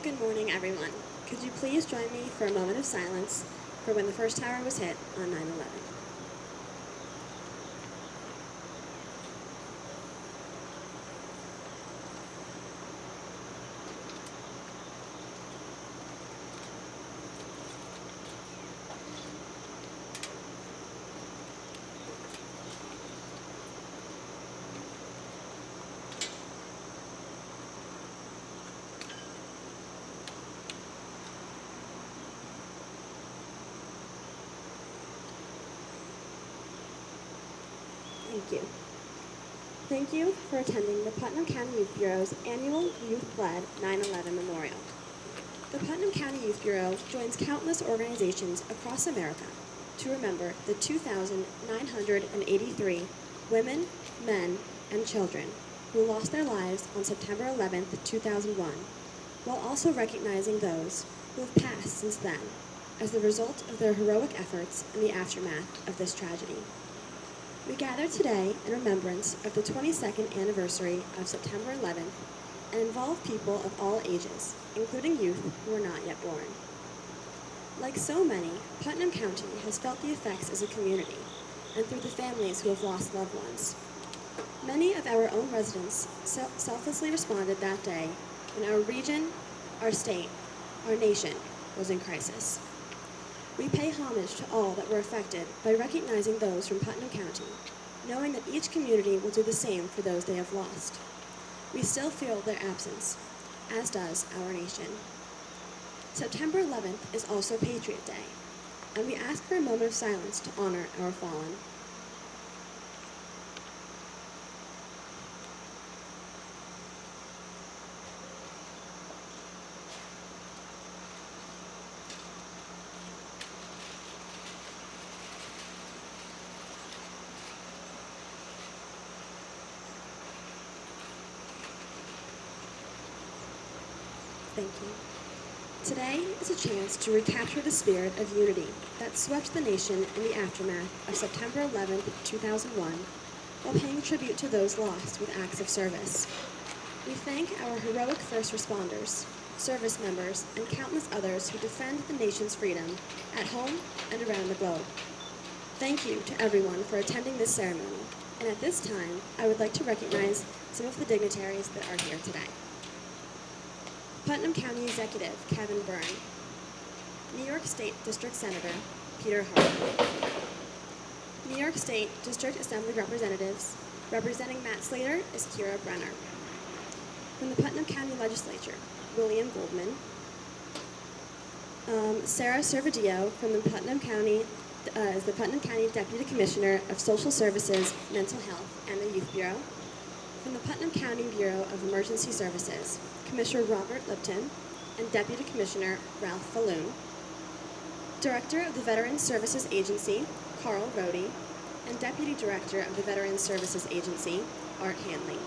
Good morning, everyone. Could you please join me for a moment of silence for when the first tower was hit on 9/11? Thank you. Thank you for attending the Putnam County Youth Bureau's annual Youth-led 9/11 Memorial. The Putnam County Youth Bureau joins countless organizations across America to remember the 2,983 women, men, and children who lost their lives on September 11, 2001, while also recognizing those who have passed since then as the result of their heroic efforts in the aftermath of this tragedy. We gather today in remembrance of the 22nd anniversary of September 11th and involve people of all ages, including youth who are not yet born. Like so many, Putnam County has felt the effects as a community and through the families who have lost loved ones. Many of our own residents selflessly responded that day when our region, our state, our nation was in crisis. We pay homage to all that were affected by recognizing those from Putnam County, knowing that each community will do the same for those they have lost. We still feel their absence, as does our nation. September 11th is also Patriot Day, and we ask for a moment of silence to honor our fallen. Thank you. Today is a chance to recapture the spirit of unity that swept the nation in the aftermath of September 11, 2001, while paying tribute to those lost with acts of service. We thank our heroic first responders, service members, and countless others who defend the nation's freedom at home and around the globe. Thank you to everyone for attending this ceremony, and at this time, I would like to recognize some of the dignitaries that are here today. Putnam County Executive Kevin Byrne, New York State District Senator Peter Hart, New York State District Assembly Representatives, representing Matt Slater is Kira Brenner. From the Putnam County Legislature, William Goldman, Sarah Servadio from the Putnam County is the Putnam County Deputy Commissioner of Social Services, Mental Health, and the Youth Bureau. From the Putnam County Bureau of Emergency Services, Commissioner Robert Lipton and Deputy Commissioner Ralph Falloon. Director of the Veterans Services Agency, Carl Rohde, and Deputy Director of the Veterans Services Agency, Art Hanley.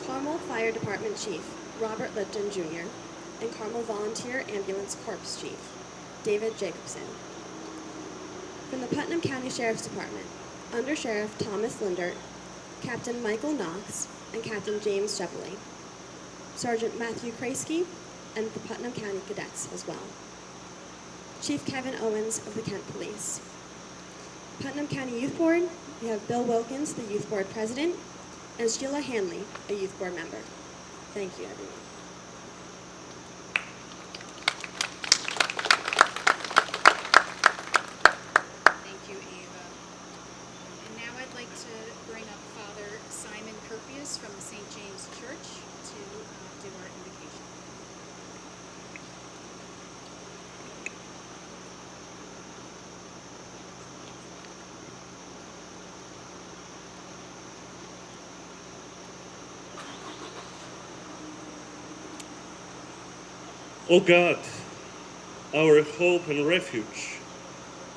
Carmel Fire Department Chief, Robert Lipton Jr., and Carmel Volunteer Ambulance Corps Chief, David Jacobson. From the Putnam County Sheriff's Department, Under Sheriff Thomas Lindert, Captain Michael Knox, and Captain James Shepley. Sergeant Matthew Kraske, and the Putnam County Cadets as well. Chief Kevin Owens of the Kent Police. Putnam County Youth Board, we have Bill Wilkins, the Youth Board President, and Sheila Hanley, a Youth Board member. Thank you, everyone. Thank you, Ava. And now I'd like to bring up Father Simon Kirpius from the St. James Church to do our invocation. O God, our hope and refuge,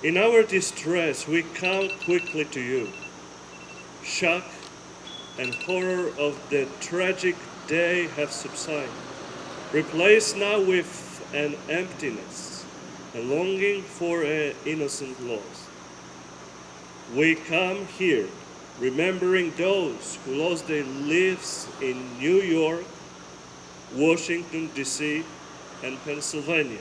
in our distress we come quickly to you. Shock and horror of the tragic day have subsided, replaced now with an emptiness, a longing for an innocent loss. We come here remembering those who lost their lives in New York, Washington, D.C., and Pennsylvania.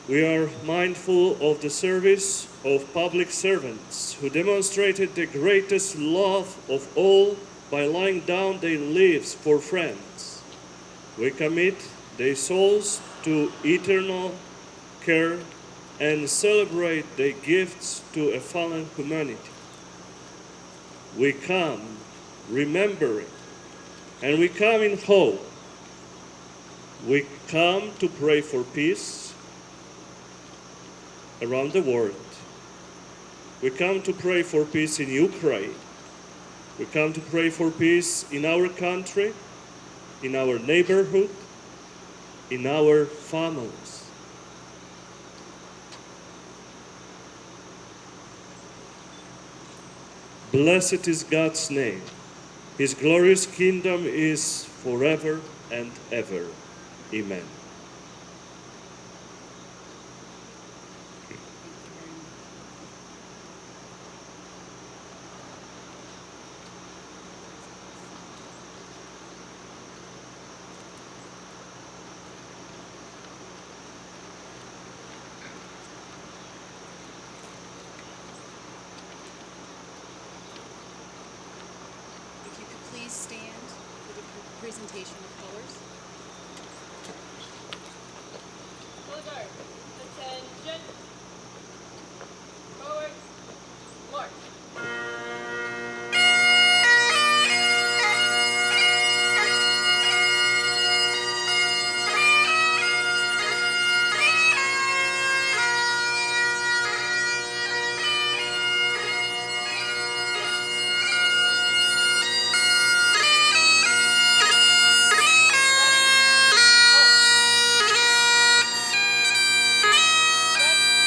We are mindful of the service of public servants who demonstrated the greatest love of all by laying down their lives for friends. We commit their souls to eternal care and celebrate their gifts to a fallen humanity. We come remembering, and we come in hope. We come to pray for peace around the world. We come to pray for peace in Ukraine. We come to pray for peace in our country, in our neighborhood, in our families. Blessed is God's name. His glorious kingdom is forever and ever. Amen. If you could please stand for the presentation of colors. Color guard, attention. Forward, march. Ready? Halt.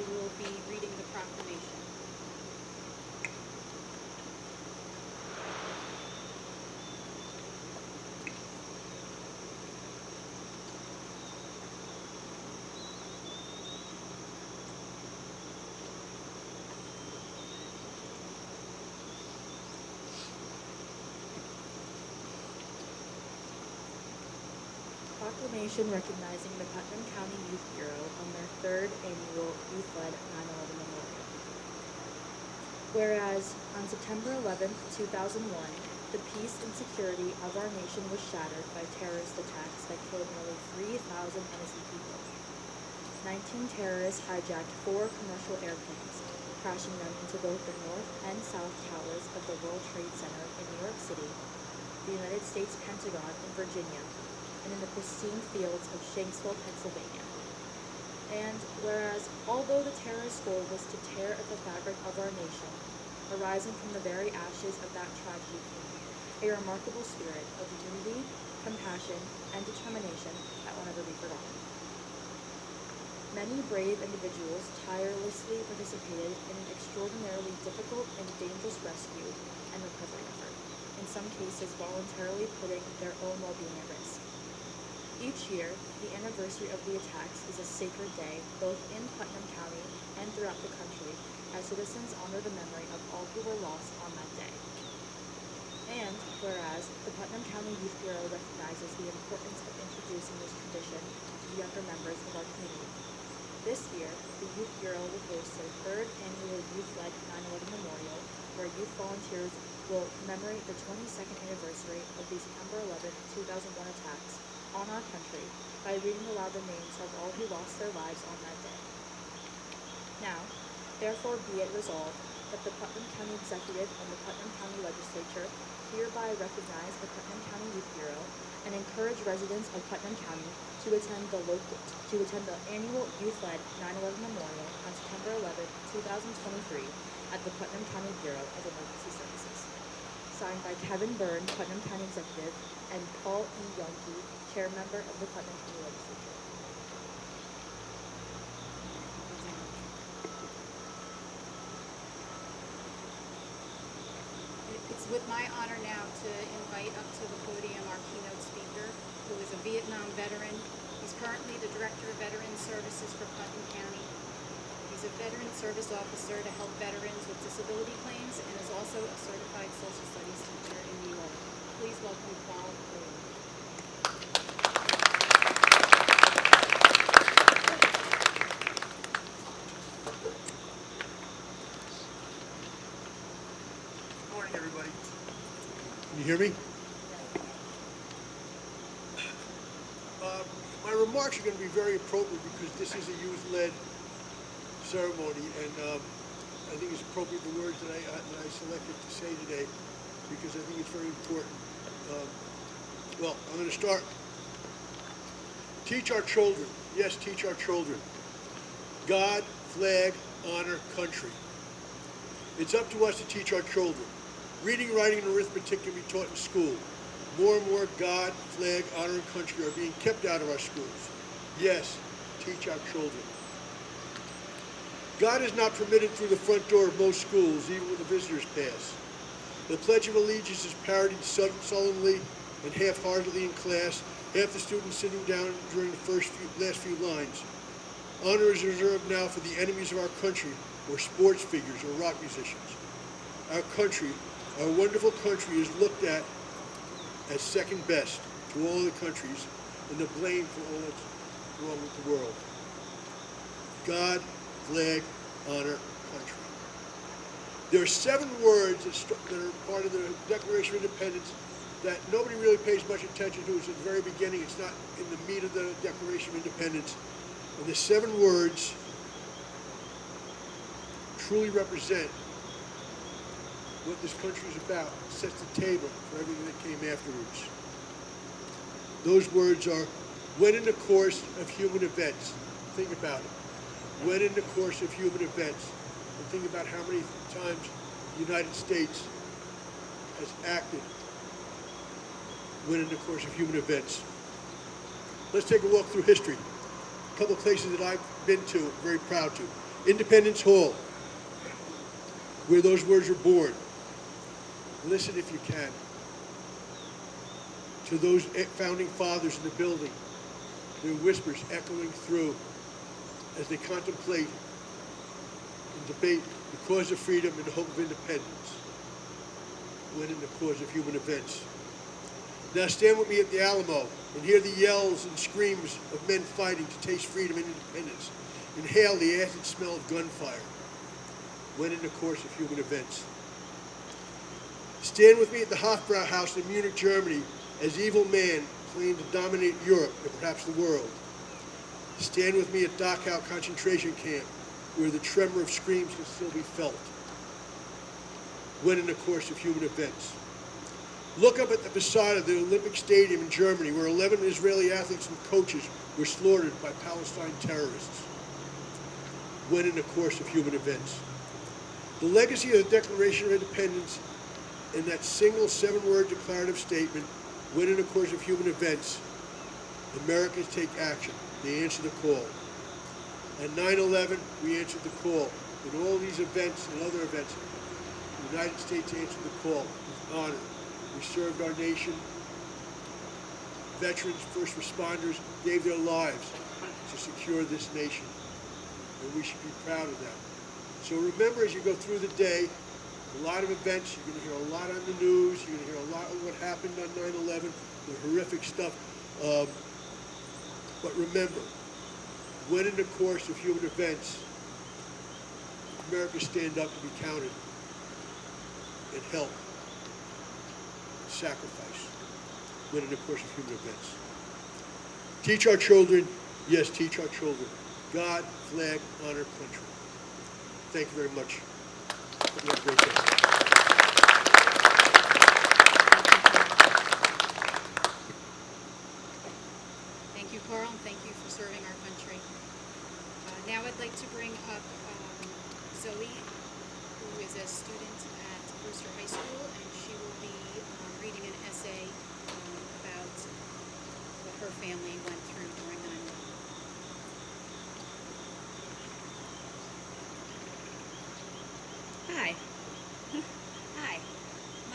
who will be reading the proclamation. Proclamation recognizing the Putnam County Youth Bureau on their third annual Youth-led 9/11 Memorial. Whereas on September 11th, 2001, the peace and security of our nation was shattered by terrorist attacks that killed nearly 3,000 innocent people. 19 terrorists hijacked 4 commercial airplanes, crashing them into both the north and south towers of the World Trade Center in New York City, the United States Pentagon in Virginia, and in the pristine fields of Shanksville, Pennsylvania. And whereas, although the terrorist goal was to tear at the fabric of our nation, arising from the very ashes of that tragedy came a remarkable spirit of unity, compassion, and determination that will never be forgotten. Many brave individuals tirelessly participated in an extraordinarily difficult and dangerous rescue and recovery effort, in some cases voluntarily putting their own well-being at risk. Each year, the anniversary of the attacks is a sacred day, both in Putnam County and throughout the country, as citizens honor the memory of all who were lost on that day. And whereas the Putnam County Youth Bureau recognizes the importance of introducing this tradition to the younger members of our community, this year, the Youth Bureau will host their third annual Youth-led 9/11 Memorial, where youth volunteers will commemorate the 22nd anniversary of the September 11, 2001 attacks on our country by reading aloud the names of all who lost their lives on that day. Now, therefore be it resolved that the Putnam County Executive and the Putnam County Legislature hereby recognize the Putnam County Youth Bureau and encourage residents of Putnam County to attend the annual Youth-led 9/11 Memorial on September 11, 2023 at the Putnam County Bureau of Emergency Services. Signed by Kevin Byrne, Putnam County Executive, and Paul E. Yonke, Chair Member of the Putnam County Legislature. It's with my honor now to invite up to the podium our keynote speaker, who is a Vietnam veteran. He's currently the Director of Veteran Services for Putnam County. He's a veteran service officer to help veterans with disability claims and is also a certified social studies teacher in New York. Please welcome Paul. Morning, everybody. Can you hear me? My remarks are going to be very appropriate because this is a youth-led ceremony, and I think it's appropriate the words that I selected to say today because I think it's very important. Well, I'm going to start. Teach our children. Yes, teach our children. God, flag, honor, country. It's up to us to teach our children. Reading, writing, and arithmetic can be taught in school. More and more God, flag, honor, and country are being kept out of our schools. Yes, teach our children. God is not permitted through the front door of most schools, even with a visitor's pass. The Pledge of Allegiance is parodied sullenly and half-heartedly in class, half the students sitting down during the last few lines. Honor is reserved now for the enemies of our country, or sports figures, or rock musicians. Our country, our wonderful country, is looked at as second best to all other countries and the blame for all that's wrong with the world. God, flag, honor, country. There are 7 words that are part of the Declaration of Independence that nobody really pays much attention to. It's at the very beginning. It's not in the meat of the Declaration of Independence. And the 7 words truly represent what this country is about, sets the table for everything that came afterwards. Those words are, when in the course of human events. Think about it. When in the course of human events. And think about how many times the United States has acted when in the course of human events. Let's take a walk through history. A couple of places that I've been to, very proud to. Independence Hall, where those words were born. Listen if you can to those founding fathers in the building, their whispers echoing through as they contemplate and debate the cause of freedom and the hope of independence, when in the cause of human events. Now stand with me at the Alamo and hear the yells and screams of men fighting to taste freedom and independence. Inhale the acid smell of gunfire, when in the course of human events. Stand with me at the Hofbrauhaus in Munich, Germany, as evil man claimed to dominate Europe and perhaps the world. Stand with me at Dachau concentration camp, where the tremor of screams can still be felt, when in the course of human events. Look up at the facade of the Olympic Stadium in Germany, where 11 Israeli athletes and coaches were slaughtered by Palestine terrorists, when in the course of human events. The legacy of the Declaration of Independence and that single 7-word declarative statement, when in the course of human events, Americans take action. They answer the call. On 9/11, we answered the call. In all these events and other events, the United States answered the call with honor. We served our nation. Veterans, first responders gave their lives to secure this nation, and we should be proud of that. So remember, as you go through the day, a lot of events, you're going to hear a lot on the news, you're going to hear a lot of what happened on 9/11, the horrific stuff. But remember, when in the course of human events, America stand up to be counted and help, sacrifice, when in the course of human events. Teach our children, yes, teach our children, God, flag, honor, country. Thank you very much. Have a great day. Thank you, Carl, and thank you for serving our country. Now I'd like to bring up Zoe, who is a student at Brewster High School, and she will be reading an essay about what her family went through during 9/11. Hi. Hi.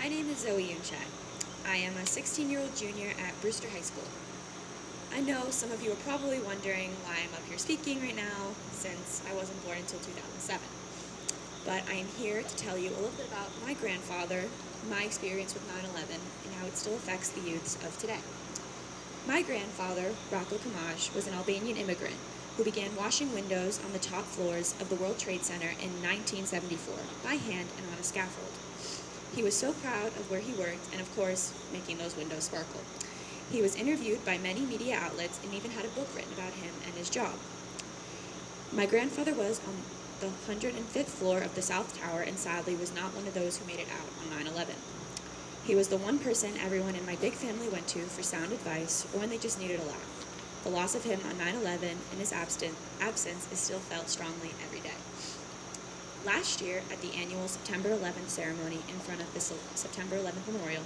My name is Zoe Yunchai. I am a 16-year-old junior at Brewster High School. I know some of you are probably wondering why I'm up here speaking right now, since I wasn't born until 2007. But I am here to tell you a little bit about my grandfather, my experience with 9/11, and how it still affects the youths of today. My grandfather, Rocco Kamaj, was an Albanian immigrant who began washing windows on the top floors of the World Trade Center in 1974 by hand and on a scaffold. He was so proud of where he worked and, of course, making those windows sparkle. He was interviewed by many media outlets and even had a book written about him and his job. My grandfather was on the 105th floor of the South Tower and sadly was not one of those who made it out on 9/11. He was the one person everyone in my big family went to for sound advice or when they just needed a laugh. The loss of him on 9/11 and his absence is still felt strongly every day. Last year, at the annual September 11th ceremony in front of the September 11th Memorial,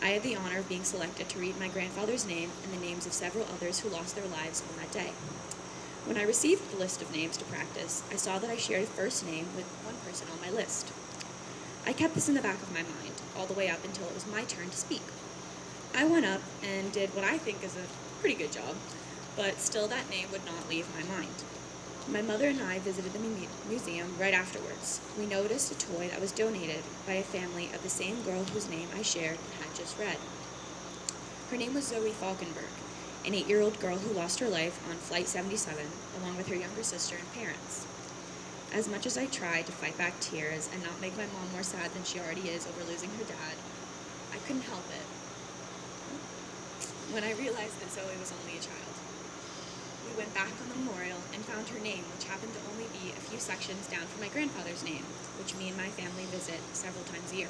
I had the honor of being selected to read my grandfather's name and the names of several others who lost their lives on that day. When I received the list of names to practice, I saw that I shared a first name with one person on my list. I kept this in the back of my mind, all the way up until it was my turn to speak. I went up and did what I think is a pretty good job, but still that name would not leave my mind. My mother and I visited the museum right afterwards. We noticed a toy that was donated by a family of the same girl whose name I shared and had just read. Her name was Zoe Falkenberg, an 8-year-old girl who lost her life on Flight 77, along with her younger sister and parents. As much as I tried to fight back tears and not make my mom more sad than she already is over losing her dad, I couldn't help it when I realized that Zoe was only a child. We went back on the memorial and found her name, which happened to only be a few sections down from my grandfather's name, which me and my family visit several times a year.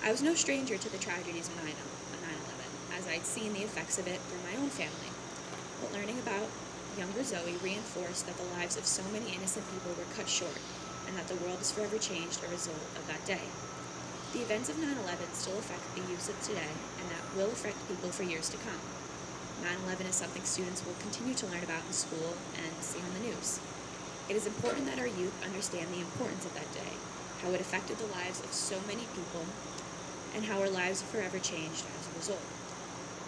I was no stranger to the tragedies of 9/11, as I'd seen the effects of it through my own family. But learning about younger Zoe reinforced that the lives of so many innocent people were cut short, and that the world is forever changed as a result of that day. The events of 9/11 still affect the youth of today, and that will affect people for years to come. 9/11 is something students will continue to learn about in school and see on the news. It is important that our youth understand the importance of that day, how it affected the lives of so many people, and how our lives forever changed as a result.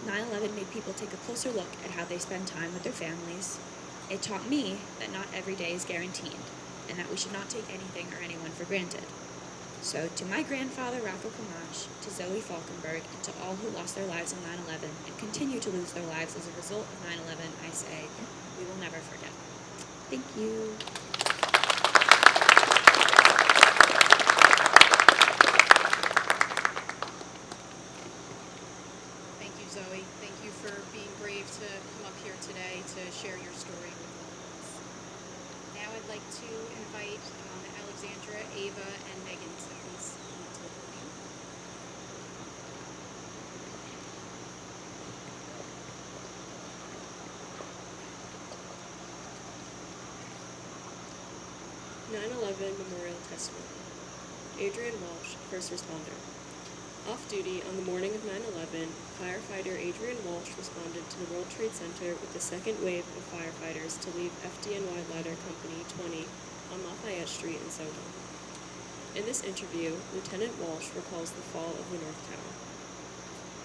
9/11 made people take a closer look at how they spend time with their families. It taught me that not every day is guaranteed, and that we should not take anything or anyone for granted. So, to my grandfather, Rafael Camacho, to Zoe Falkenberg, and to all who lost their lives on 9/11 and continue to lose their lives as a result of 9/11, I say, we will never forget. Thank you. Thank you, Zoe. Thank you for being brave to come up here today to share your story with all of us. Now I'd like to invite Alexandra, Ava, and Megan to please come to the podium. Memorial Testimony. Adrian Walsh, first responder. Off-duty on the morning of 9/11, firefighter Adrian Walsh responded to the World Trade Center with the second wave of firefighters to leave FDNY Ladder Company 20 on Lafayette Street in Soho. In this interview, Lieutenant Walsh recalls the fall of the North Tower.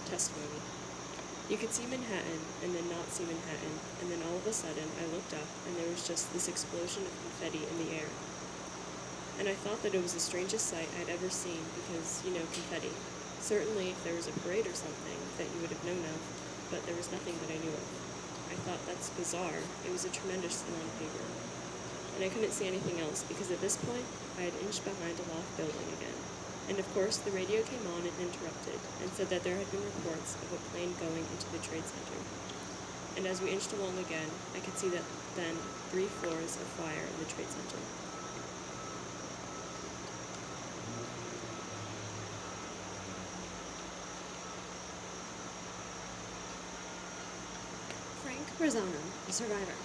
Testimony. You could see Manhattan and then not see Manhattan, and then all of a sudden I looked up and there was just this explosion of confetti in the air. And I thought that it was the strangest sight I'd ever seen because, confetti. Certainly if there was a parade or something that you would have known of, but there was nothing that I knew of. I thought that's bizarre. It was a tremendous amount of paper. And I couldn't see anything else because at this point I had inched behind a loft building again. And of course the radio came on and interrupted and said that there had been reports of a plane going into the Trade Center. And as we inched along again, I could see that then 3 floors of fire in the Trade Center. Frank Rosano, a survivor.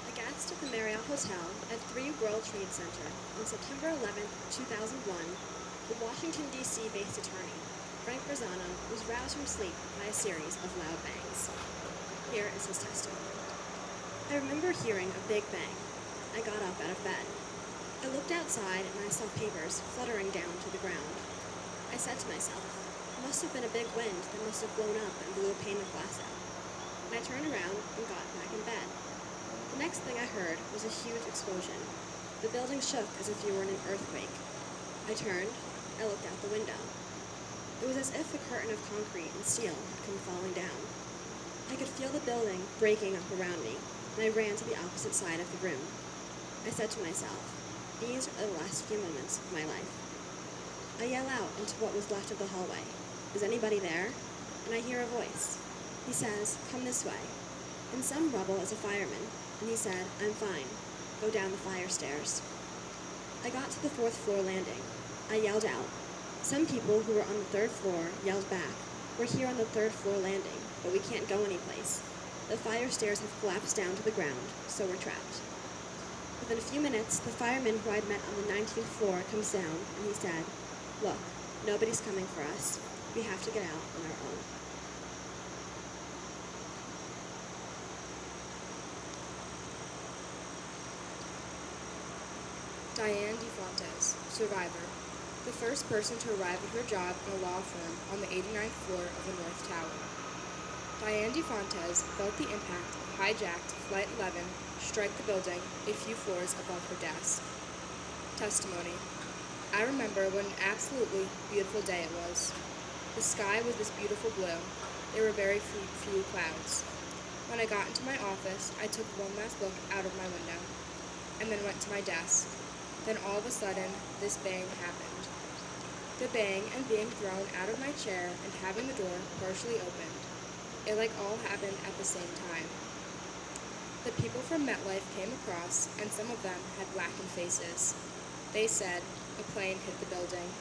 A guest at the Marriott Hotel at 3 World Trade Center on September 11, 2001, the Washington, D.C. based attorney, Frank Rosano, was roused from sleep by a series of loud bangs. Here is his testimony. I remember hearing a big bang. I got up out of bed. I looked outside and I saw papers fluttering down to the ground. I said to myself, it must have been a big wind that must have blown up and blew a pane of glass out. I turned around and got back in bed. The next thing I heard was a huge explosion. The building shook as if you were in an earthquake. I turned, I looked out the window. It was as if a curtain of concrete and steel had come falling down. I could feel the building breaking up around me, and I ran to the opposite side of the room. I said to myself, these are the last few moments of my life. I yell out into what was left of the hallway. Is anybody there? And I hear a voice. He says, come this way. In some rubble is a fireman, and he said, I'm fine. Go down the fire stairs. I got to the 4th floor landing. I yelled out. Some people who were on the 3rd floor yelled back, we're here on the 3rd floor landing, but we can't go anyplace. The fire stairs have collapsed down to the ground, so we're trapped. Within a few minutes, the fireman who I'd met on the 19th floor comes down, and he said, look, nobody's coming for us. We have to get out on our own. Diane DeFontes, survivor, the first person to arrive at her job in a law firm on the 89th floor of the North Tower. Diane DeFontes felt the impact of hijacked Flight 11 strike the building a few floors above her desk. Testimony. I remember what an absolutely beautiful day it was. The sky was this beautiful blue. There were very few clouds. When I got into my office, I took one last look out of my window, and then went to my desk. Then all of a sudden, this bang happened. The bang and being thrown out of my chair and having the door partially opened. It all happened at the same time. The people from MetLife came across, and some of them had blackened faces. They said, a plane hit the building.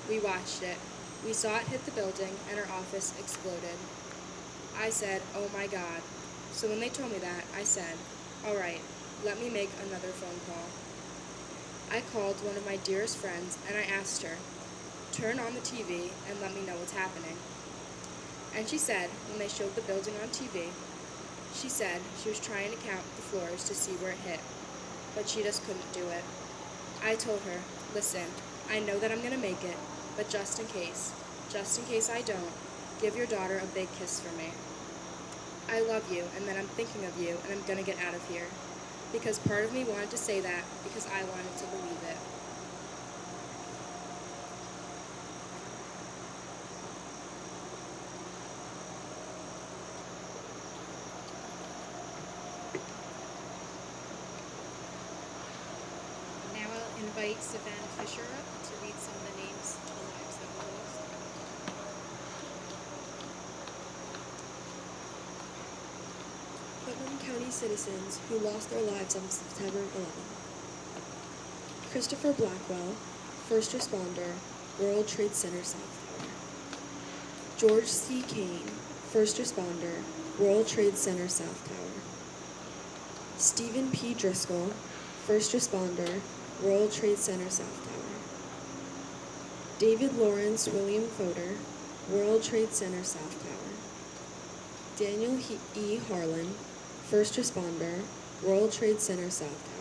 We watched it. We saw it hit the building, and our office exploded. I said, oh my God. So when they told me that, I said, all right, let me make another phone call. I called one of my dearest friends and I asked her, turn on the TV and let me know what's happening. And she said, when they showed the building on TV, she said she was trying to count the floors to see where it hit. but she just couldn't do it. I told her, listen, I know that I'm going to make it, but just in case I don't, give your daughter a big kiss for me. I love you, and then I'm thinking of you, and I'm going to get out of here. Because part of me wanted to say that because I wanted to believe it. Now I'll invite Savannah Fisher up to read some of the names of the lives that were lost. Putnam County citizens who lost their lives on September 11th. Christopher Blackwell, first responder, World Trade Center South Tower. George C. Kane, first responder, World Trade Center South Tower. Stephen P. Driscoll, first responder, World Trade Center South Tower. David Lawrence William Fodor, World Trade Center South Tower. Daniel E. Harlan, first responder, World Trade Center South Tower.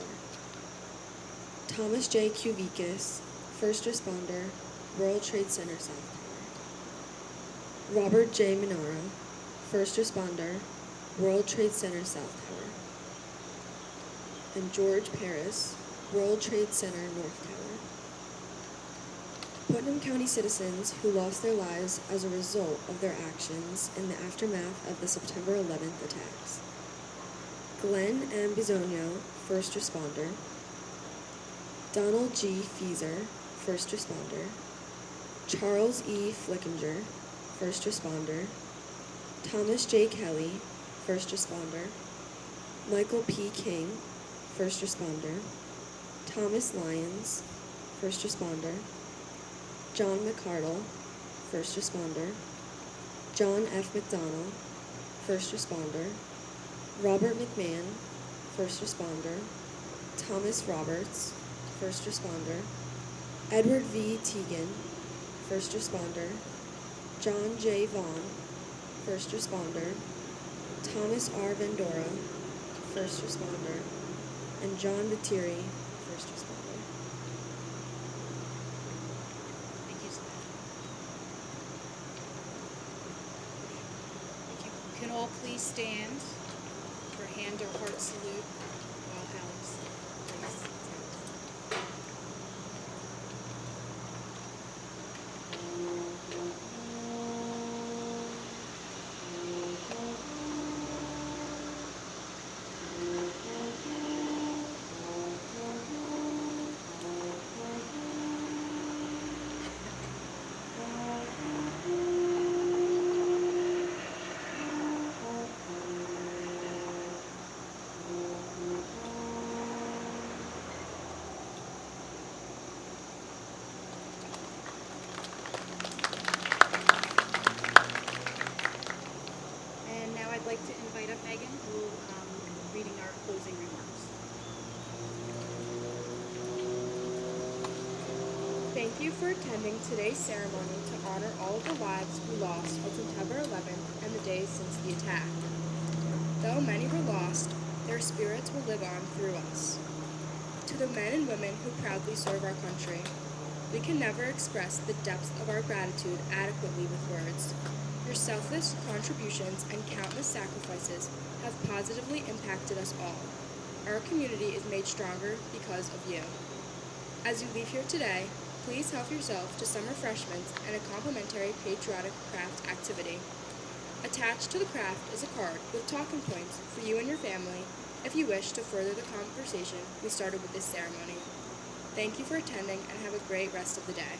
Thomas J. Kuvickas, first responder, World Trade Center South Tower. Robert J. Minara, first responder, World Trade Center South Tower. And George Paris, World Trade Center North Tower. Putnam County citizens who lost their lives as a result of their actions in the aftermath of the September 11th attacks. Glenn M. Bisogno, first responder. Donald G. Fieser, first responder. Charles E. Flickinger, first responder. Thomas J. Kelly, first responder. Michael P. King, first responder. Thomas Lyons, first responder. John McCardle, first responder. John F. McDonnell, first responder. Robert McMahon, first responder. Thomas Roberts, first responder. Edward V. Teagan, first responder. John J. Vaughn, first responder. Thomas R. Vendora, first responder. And John Viteri, first responder. Thank you, Savannah. If you can all please stand for a hand or heart salute while Alex prays. And now I'd like to invite up Megan, who will be reading our closing remarks. Thank you for attending today's ceremony to honor all of the lives we lost on September 11th and the days since the attack. Though many were lost, their spirits will live on through us. To the men and women who proudly serve our country, we can never express the depths of our gratitude adequately with words. Your selfless contributions and countless sacrifices have positively impacted us all. Our community is made stronger because of you. As you leave here today, please help yourself to some refreshments and a complimentary patriotic craft activity. Attached to the craft is a card with talking points for you and your family if you wish to further the conversation we started with this ceremony. Thank you for attending and have a great rest of the day.